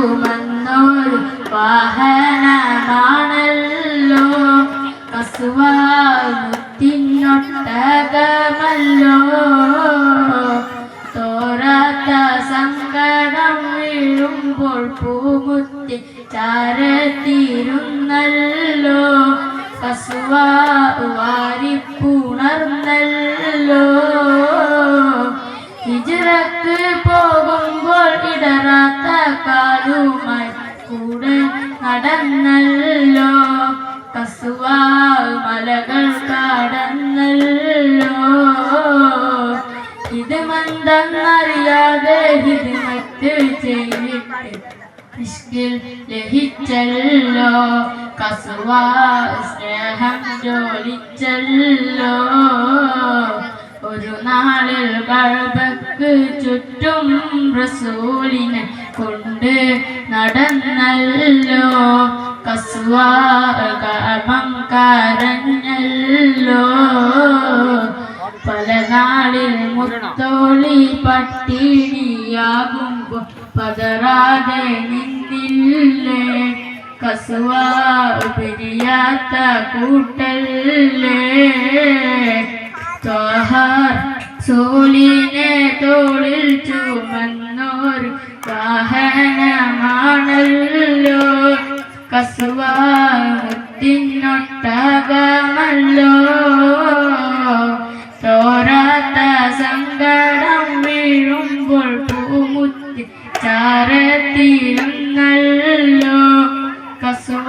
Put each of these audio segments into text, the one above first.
ചുമന്നൊരു വാഹനമാണല്ലോ കസുവാത്തിനൊട്ടകമല്ലോ തോരാത്ത സങ്കടം വീഴുമ്പോൾ പൂമുത്തി ചാരത്തിരുന്നല്ലോ കസുവ വാരിപ്പുണർന്നല്ലോ ഹിജ്റക്ക് പോകുമ്പോൾ ഇടറാത്ത കാലുമായി കൂടെ നടന്നല്ലോ കസുവ മലകൾ കടന്നല്ലോ ഇത് മന്ദന്നറിയാതെ ഹിദ്മത്ത് ചെയ്തിട്ട് ഇഷ്കിൽ ലഹിച്ചല്ലോ കസുവ സ്നേഹം ജോലിച്ചല്ലോ ഒരു നാളിൽ കഅബക്ക് ചുറ്റും റസൂലിനെ കൊണ്ട് നടന്നല്ലോ കസുവ കഅബം കരഞ്ഞല്ലോ പല നാളിൽ മുത്തോളി പട്ടിണിയാകുമ്പോ പതറാതെ നിന്നില്ലേ കസുവ പിരിയാത്ത കൂട്ടല്ലേ സൂലിനെ തോളിൽ ചുമന്നോർ വാഹനമാണല്ലോ കസുവ മുത്തിനൊട്ടകമല്ലോ തോരാത്ത സങ്കടം വീഴുമ്പോൾ പൂമുത്തി ചാരത്തിരുന്നല്ലോ കസുവ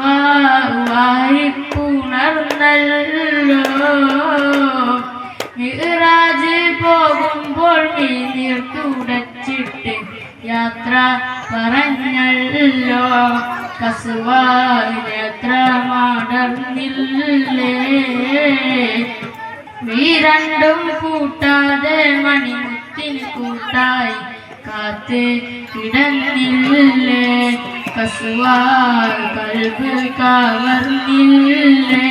വാരിപ്പുണർന്നല്ലോ മിഅ്റാജ് പോകുമ്പോൾ നീർ തുടച്ചിട്ട് യാത്ര പറഞ്ഞല്ലോ കസുവ യാത്ര മടർന്നില്ലേ വീരണ്ടും കൂട്ടാതെ മണിമുത്തിന് കൂട്ടായി കാത്ത് കിടന്നില്ലേ കസുവ കൽബ് കവർന്നില്ലേ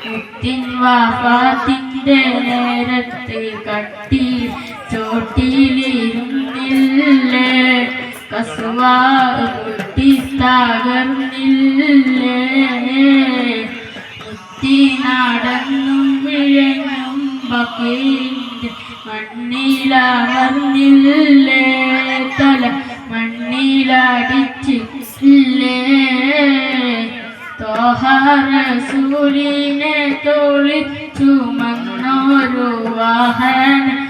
മുത്തിൻ വാഫാത്തിന്റെ നേരത്ത് കട്ടി ചോട്ടിലിരുന്നില്ലേ കസുവ കുട്ടി തകർന്നില്ലേ മുത്തി നടന്നും വിഴങ്ങും ബക്കീന്റെ മണ്ണിലമർന്നില്ലേ തല മണ്ണിലടിച്ചില്ലേ ത്വാഹ റസൂലിനെ തോളിൽ ചുമന്നൊരു വാഹനമാണല്ലോ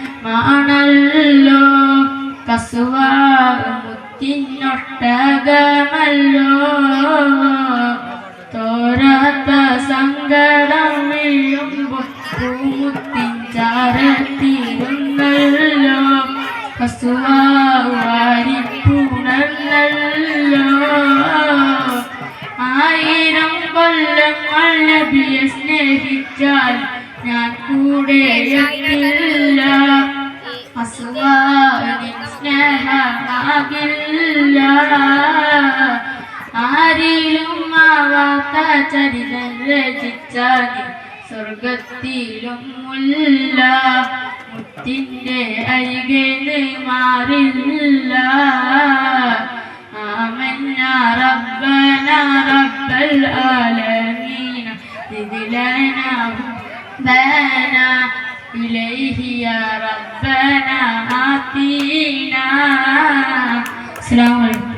കസുവ മുത്തിനൊട്ടകമല്ലോ തോരാത്ത സങ്കടം വീഴുമ്പോൾ പൂമുത്തിൻ ചാരത്തിരുന്നല്ലോ കസുവ വാരിപ്പുണർന്നല്ലോ 1000 കൊല്ലങ്ങൾ നബിയെ സ്നേഹിച്ചാൽ ഞാൻ കൂടെ എത്തില്ല കസുവ സ്നേഹമാകില്ല ആരിലും ആവാത്ത ചരിതം രചിച്ചാൽ സ്വർഗത്തിലും മുല്ല മുത്തിന്റെ അരികെ മാറില്ല ആമന്നാ റബ്ബനാ റബ്ബൽ ആലമീൻ ദിലനാ ബനാ ഇലൈഹി യാ റബ്ബനാ ആതീനാ. അസ്സലാമു അലൈക്കും.